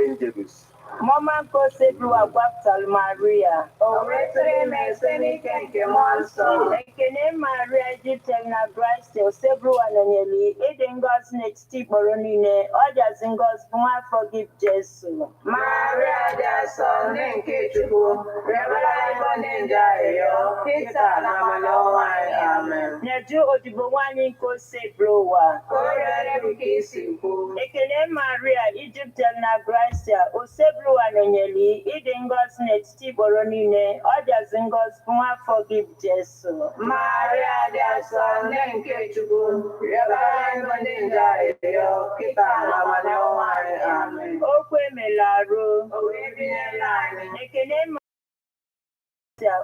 Angelus. Mama Kosebru Agwaptal Maria. Oretri Meseni Kenke Monso. Ekene Maria Jitel na Christ Osebru Ananyeli. Edengos next Boronine. Ojas ingos Mwa forgive Jesu. Maria Jason Nenke Chubu. Rebala Iboninja Eyo. Kita Namanoa. Amen. Neju Odibowani Kosebru wa. Korere Bukisi. Ekene Maria Egyptel na Christ Osebru Ananyeli. Edengos next Boronine. Ojas ingos Mwa forgive Jesu. Maria Jason Nenke Chubu. Rebala Iboninja Eyo. Kita Namanoa. Amen. Okwe Melaro. Ekene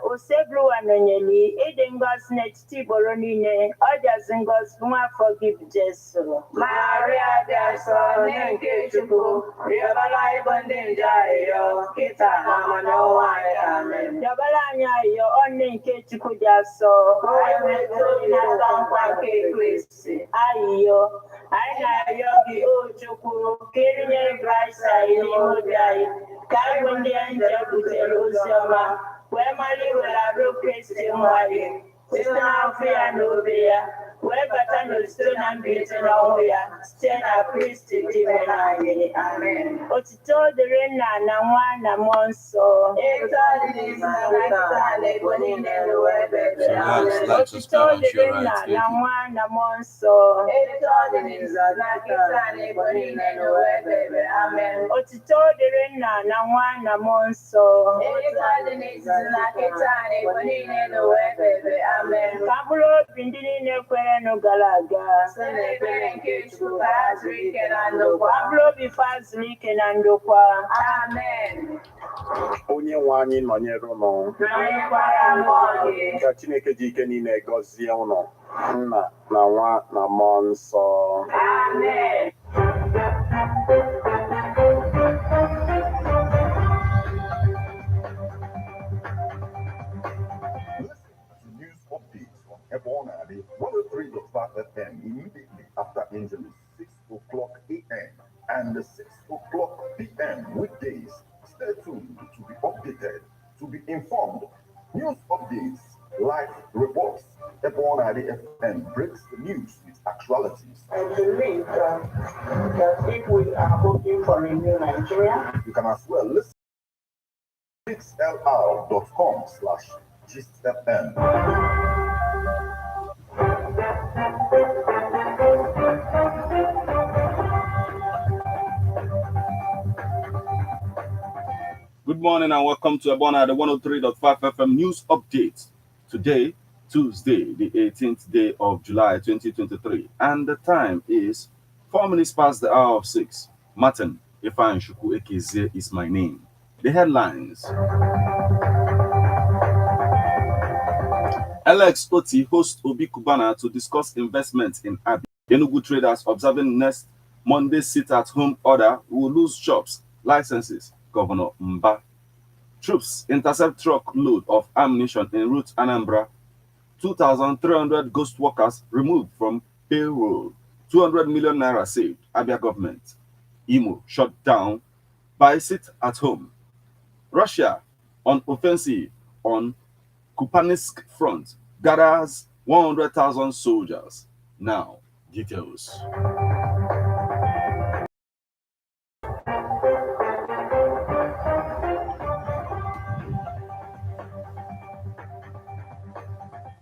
Osebru Ananyeli, Edengos next Boronine, Ojas ingos Mwa forgive Jesu. Maria Jason Nenke Chubu. Rebala Iboninja Eyo. Kita Namanoa. Amen. Yabalanya yo onne nke Chukwu jaso. Ayo, anyị na-arịọ gị o Chukwu, ka erinye Kraịst anyị n'ime obi anyị, ka anyị bụ ndị nje butere ozi ọma, wee mara iwere arụ Kristi nwa anyị, site n'afọ ya na obi ya, wee bata n'osito na mbilite n'ọnwụ ya, site na Kristi dị nwere anyị. Amen. Otito dịrị Nna na Nwa na Mmụọ Nsọ. Otito dịrị Nna na Nwa na Mmụọ Nsọ. Otito dịrị Nna na Nwa na Mmụọ Nsọ. Ka mkpụrụ obi ndị niile kwerenụ gara aga. Ka mkpụrụ obi fa zuru ike na ndokwa. Amen. Onye nwe anyị nọnyere ụnụ. Ka Chineke ji ike niile gọzie ụnụ. Nna na Nwa na Mmụọ Nsọ. Amen. News updates on Ebonadi 103.5 FM immediately after Angelus 6 o'clock a.m. and 6 o'clock p.m. weekdays. Stay tuned to be updated, to be informed. News updates, live reports. Ebonadi FM breaks the news with actualities. I believe that if we are hoping for a new Nigeria, You can as well listen to xlr.com/GistFM. Good morning and welcome to Abona, the 103.5 FM news update. Today, Tuesday, the 18th day of July 2023, and the time is 4 minutes past the hour of 6. Martin Ifan Shuku Ekeze is my name. The headlines. Alex Otti hosts Obi Cubana to discuss investment in Abia. Enugu traders observing next Monday sit-at-home order will lose shops, licenses. Governor Mba. Troops intercept truck load of ammunition en route Anambra. 2,300 ghost workers removed from payroll. 200 million naira saved. Abia government. Imo shut down by sit-at-home. Russia on offensive on Kupiansk front gathers 100,000 soldiers. Now, details.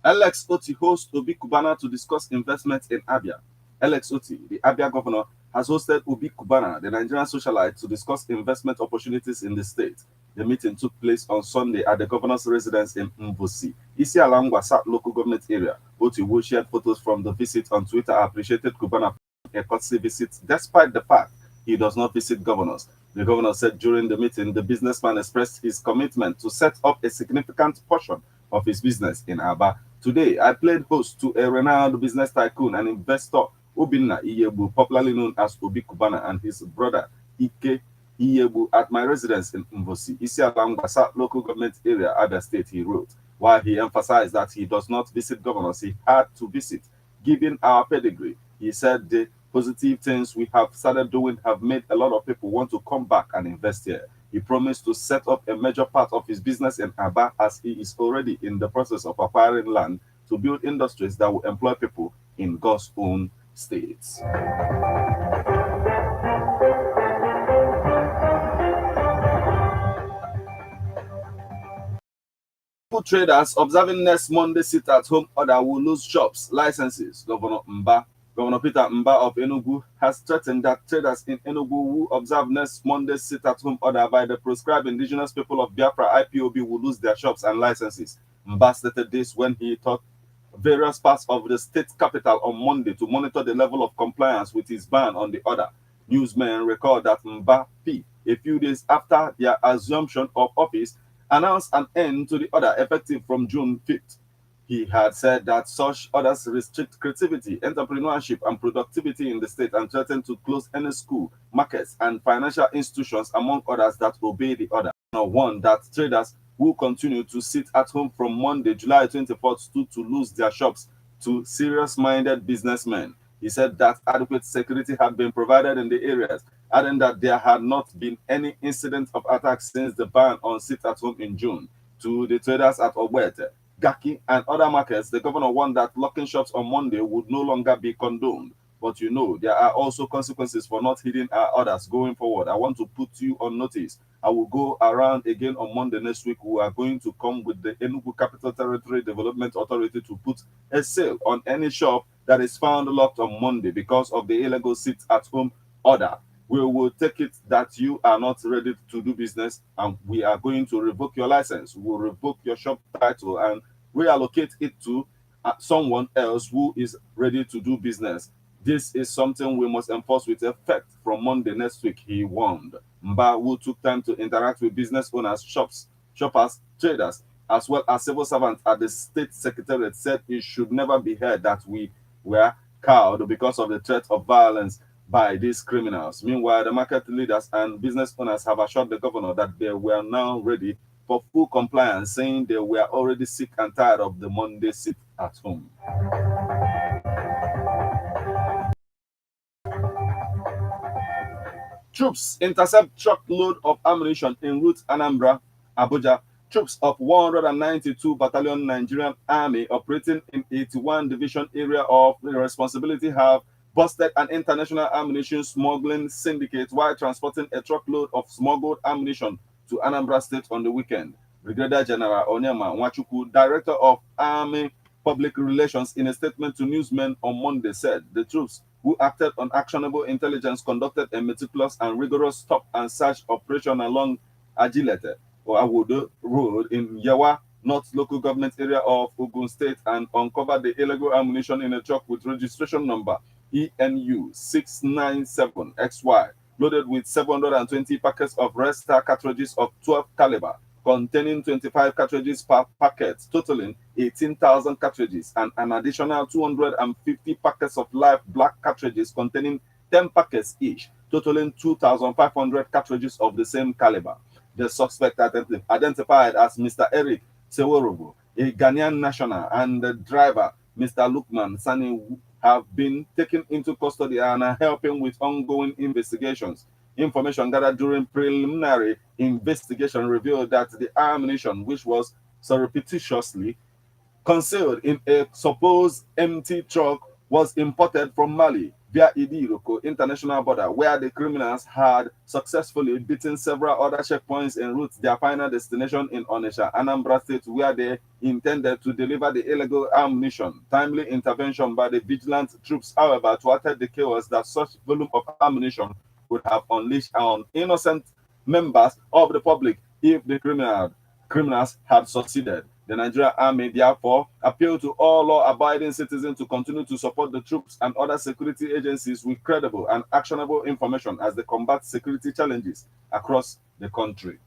Alex Otti hosts Obi Cubana to discuss investment in Abia. Alex Otti, the Abia governor, has hosted Obi Cubana, the Nigerian socialite, to discuss investment opportunities in the state. The meeting took place on Sunday at the governor's residence in Mbosi, Isiala Ngwasa local government area. Otti, who shared photos from the visit on Twitter, appreciated Cubana for a courtesy visit despite the fact he does not visit governors. The governor said during the meeting, the businessman expressed his commitment to set up a significant portion of his business in Aba. Today, I played host to a renowned business tycoon and investor, Obinna Iyebu, popularly known as Obi Cubana, and his brother, Ike Iyebu, at my residence in Mbosi, Isiala Ngwasa local government area, Abia State, he wrote. While he emphasized that he does not visit governors he had to visit, given our pedigree, he said the positive things we have started doing have made a lot of people want to come back and invest here. He promised to set up a major part of his business in Aba, as he is already in the process of acquiring land to build industries that will employ people in God's own states. Traders observing next Monday sit-at-home order will lose shops, licenses. Governor Peter Mba of Enugu has threatened that traders in Enugu who observe next Monday's sit-at-home order by the proscribed indigenous people of Biafra IPOB will lose their shops and licenses. Mba stated this when he taught various parts of the state capital on Monday to monitor the level of compliance with his ban on the order. Newsmen record that Mba P, a few days after their assumption of office, announced an end to the order effective from June 5th. He had said that such orders restrict creativity, entrepreneurship, and productivity in the state and threaten to close any school, markets, and financial institutions, among others, that obey the order. One, that traders who continue to sit at home from Monday, July 24th, stood to lose their shops to serious-minded businessmen. He said that adequate security had been provided in the areas, adding that there had not been any incident of attacks since the ban on sit-at-home in June. To the traders at Ogbete, Gaki, and other markets, the governor warned that locking shops on Monday would no longer be condoned. But you know, there are also consequences for not heeding our orders going forward. I want to put you on notice. I will go around again on Monday next week. We are going to come with the Enugu Capital Territory Development Authority to put a sale on any shop that is found locked on Monday because of the illegal sit-at-home order. We will take it that you are not ready to do business, and we are going to revoke your license. We will revoke your shop title and reallocate it to someone else who is ready to do business. This is something we must enforce with effect from Monday next week, he warned. Mba, who took time to interact with business owners, shoppers, traders, as well as civil servants at the state secretariat, said it should never be heard that we were cowed because of the threat of violence by these criminals. Meanwhile, the market leaders and business owners have assured the governor that they were now ready for full compliance, saying they were already sick and tired of the Monday sit at home. Troops intercept truckload of ammunition en route Anambra, Abuja. Troops of 192 Battalion Nigerian Army operating in 81 Division area of responsibility have busted an international ammunition smuggling syndicate while transporting a truckload of smuggled ammunition to Anambra State on the weekend. Brigadier General Onyema Nwachukwu, Director of Army Public Relations, in a statement to newsmen on Monday, said the troops who acted on actionable intelligence conducted a meticulous and rigorous stop and search operation along Ajilete or Awodo Road in Yawa North local government area of Ogun State and uncovered the illegal ammunition in a truck with registration number ENU 697XY, loaded with 720 packets of Red Star cartridges of 12 caliber, containing 25 cartridges per packet, totaling 18,000 cartridges, and an additional 250 packets of live black cartridges containing 10 packets each, totaling 2,500 cartridges of the same caliber. The suspect, identified as Mr. Eric Seworogo, a Ghanaian national, and the driver, Mr. Lukman Sani, have been taken into custody and are helping with ongoing investigations. Information gathered during preliminary investigation revealed that the ammunition, which was surreptitiously concealed in a supposed empty truck, was imported from Mali via Idiroko international border, where the criminals had successfully beaten several other checkpoints en route to their final destination in Onitsha, Anambra State, where they intended to deliver the illegal ammunition. Timely intervention by the vigilant troops, however, thwarted the chaos that such volume of ammunition would have unleashed on innocent members of the public if the criminals had succeeded. The Nigerian Army therefore appealed to all law-abiding citizens to continue to support the troops and other security agencies with credible and actionable information as they combat security challenges across the country.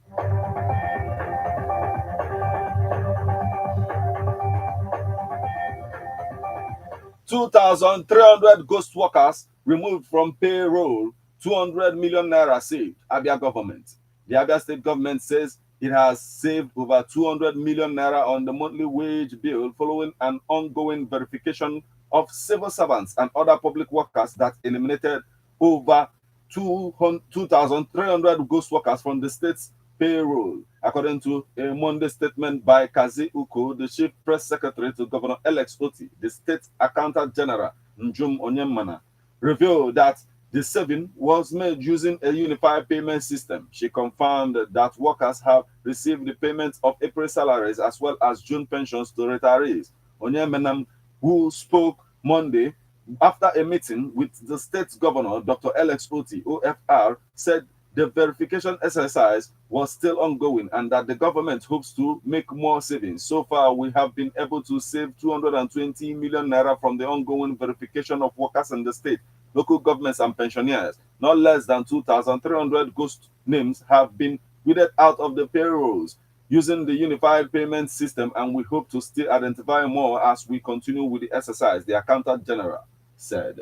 $2,300 ghost workers removed from payroll, 200 million naira saved, Abia government. The Abia state government says it has saved over 200 million naira on the monthly wage bill following an ongoing verification of civil servants and other public workers that eliminated over 2,300 ghost workers from the state's payroll, according to a Monday statement by Kazi Uko, the chief press secretary to Governor-elect Otti. The state accountant general, Njum Onyemana, revealed that the saving was made using a unified payment system. She confirmed that workers have received the payment of April salaries as well as June pensions to retirees. Onyemana, who spoke Monday after a meeting with the state governor, Dr. Alex Otti, OFR, said the verification exercise was still ongoing and that the government hopes to make more savings. So far, we have been able to save 220 million naira from the ongoing verification of workers in the state, local governments, and pensioners. Not less than 2,300 ghost names have been weeded out of the payrolls using the unified payment system, and we hope to still identify more as we continue with the exercise, the accountant general said.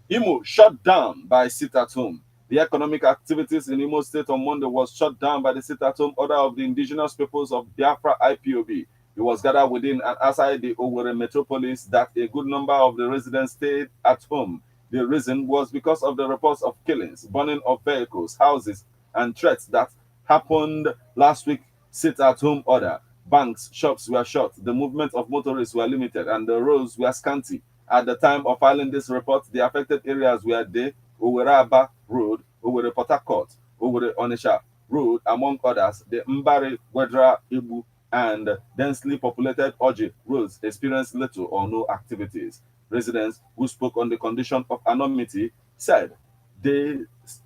Imo shut down by sit-at-home. The economic activities in Imo State on Monday was shut down by the sit-at-home order of the indigenous peoples of Biafra IPOB. It was gathered within and outside the Owerri metropolis that a good number of the residents stayed at home. The reason was because of the reports of killings, burning of vehicles, houses, and threats that happened last week. Sit-at-home order. Banks, shops were shut, the movement of motorists were limited, and the roads were scanty. At the time of filing this report, the affected areas were the Owerri Road, Owerri Port Harcourt, Owerri Onisha Road, among others. The Mbari, Wedra, Ibu, and densely populated Oji roads experienced little or no activities. Residents who spoke on the condition of anonymity said they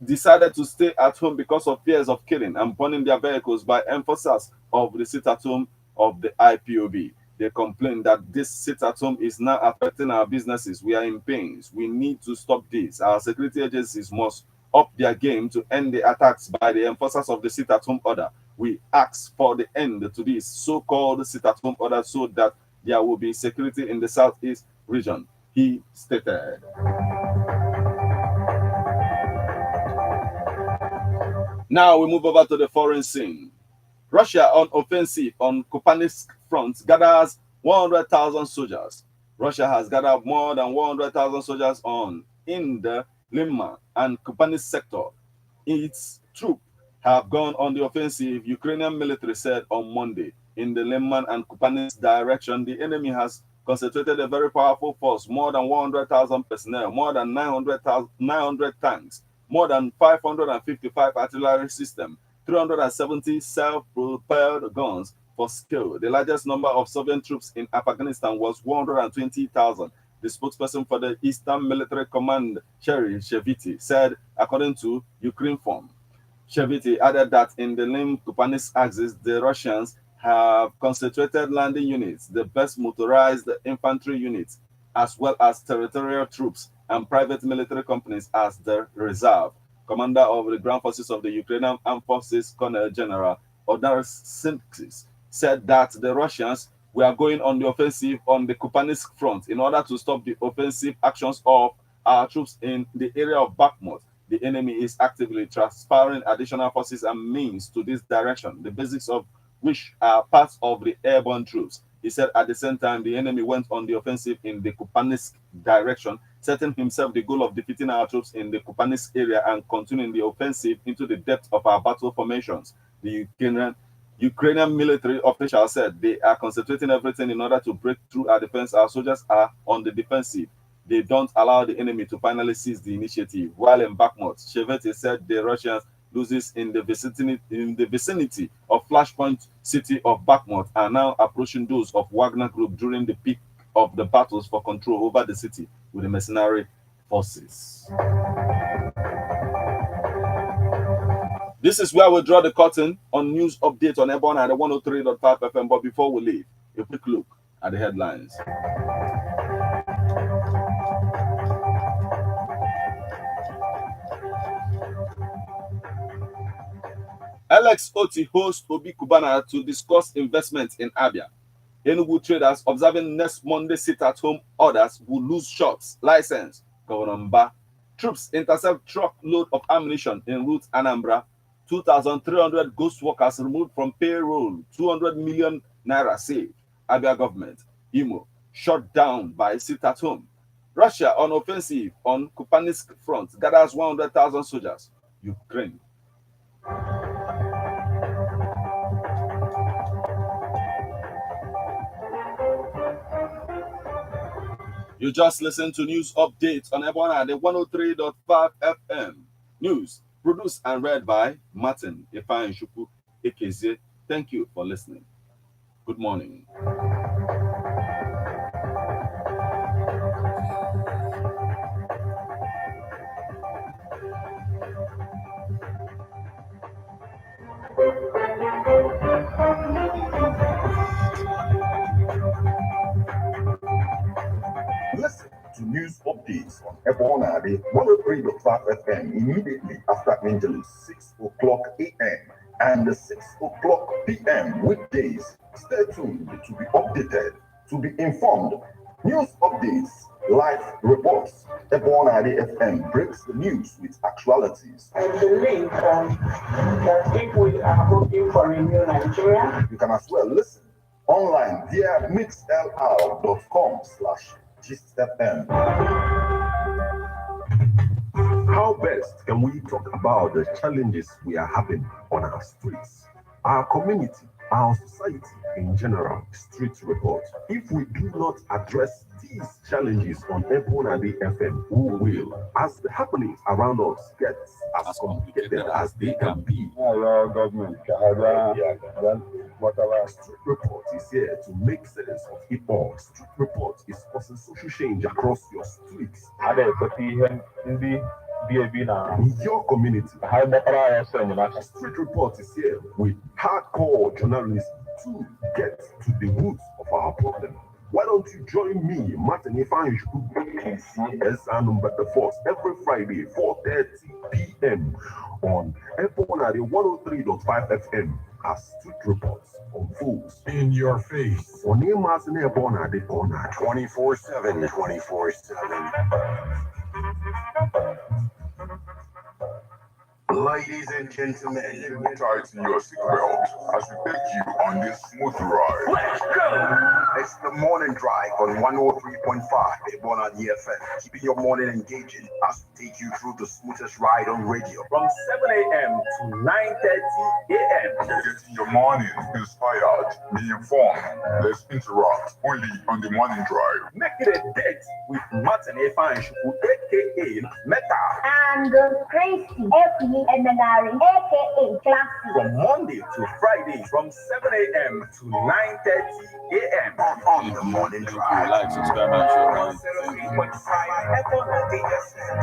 decided to stay at home because of fears of killing and burning their vehicles by enforcers of the sit-at-home of the IPOB. They complained that this sit-at-home is now affecting our businesses. We are in pains. We need to stop this. Our security agencies must up their game to end the attacks by the enforcers of the sit-at-home order. We ask for the end to this so-called sit-at-home order so that there will be security in the southeast region, he stated. Now we move over to the foreign scene. Russia on offensive on Kupiansk front gathers 100,000 soldiers. Russia has gathered more than 100,000 soldiers in the Lima and Kupiansk sector. Its troops have gone on the offensive, Ukrainian military said on Monday. In the Lima and Kupiansk direction, the enemy has concentrated a very powerful force, more than 100,000 personnel, more than 900 tanks, more than 555 artillery systems, 370 self-propelled guns for skill. The largest number of Soviet troops in Afghanistan was 120,000. The spokesperson for the Eastern Military Command, Sherry Sheviti, said, according to Ukrinform. Sheviti added that in the Lim-Kupiansk axis, the Russians have concentrated landing units, the best motorized infantry units, as well as territorial troops and private military companies as the reserve. Commander of the ground forces of the Ukrainian Armed Forces, Colonel General Odar Sinkis, said that the Russians were going on the offensive on the Kupiansk front in order to stop the offensive actions of our troops in the area of Bakhmut. The enemy is actively transferring additional forces and means to this direction, the basics of which are parts of the airborne troops. He said at the same time, the enemy went on the offensive in the Kupiansk direction, setting himself the goal of defeating our troops in the Kupiansk area and continuing the offensive into the depth of our battle formations. The Ukrainian military official said they are concentrating everything in order to break through our defense. Our soldiers are on the defensive. They don't allow the enemy to finally seize the initiative. While in Bakhmut, Sheveti said the Russians loses in the vicinity of Flashpoint city of Bakhmut are now approaching those of Wagner Group during the peak of the battles for control over the city with the mercenary forces. This is where we draw the curtain on news update on Airborne at 103.5 FM. But before we leave, a quick look at the headlines. Alex Otti hosts Obi Cubana to discuss investment in Abia. Enugu traders observing next Monday sit-at-home orders will lose shops license. Governor Mba. Troops intercept truckload of ammunition en route Anambra 2,300 ghost workers removed from payroll. 200 million naira saved. Abia government. Imo shut down by sit-at-home. Russia on offensive on Kupansk front gathers 100,000 soldiers. Ukraine. You just listened to news updates on Ebona, the 103.5 FM. News produced and read by Martin Ifeanyi Shuku Ekeze. Thank you for listening. Good morning. Listen to news updates on Ebona, the 103.5 FM immediately after Angelus, 6 o'clock a.m. and 6 o'clock p.m. weekdays. Stay tuned to be updated, to be informed. News updates, live reports. Ebona FM breaks the news with actualities. And the link that if we are hoping for a new Nigeria, you can as well listen online via mixlr.com/GistFM. How best can we talk about the challenges we are having on our streets, our community, our society in general? Street report. If we do not address these challenges on Ebona FM, who will? As the happenings around us get as complicated as they can be. Street report is here to make sense of it all. Street report is causing social change across your streets. In your community, Street report is here with hardcore journalism to get to the roots of our problem. Why don't you join me, Martin Ifeanyi number the force every Friday, 4:30 p.m. on Ebona 103.5 FM as Street Reports unfolds in your face. On Ebona the corner 24/7, 24/7. Ladies and gentlemen, tighten your seatbelt as we take you on this smooth ride. Let's go! It's the morning drive on 103.5 Ebona FM, keeping your morning engaging as we take you through the smoothest ride on radio. From 7 a.m. to 9:30 a.m. Getting your morning inspired, be informed, let's interact only on the morning drive. Make it a date with Martin Ifeanyi Shuku, aka Meta. And Tracy F.E.M.N.R. aka Classy. From Monday to Friday, from 7 a.m. to 9:30 a.m. on the morning drive. Like, subscribe, and share. 103.5 FM.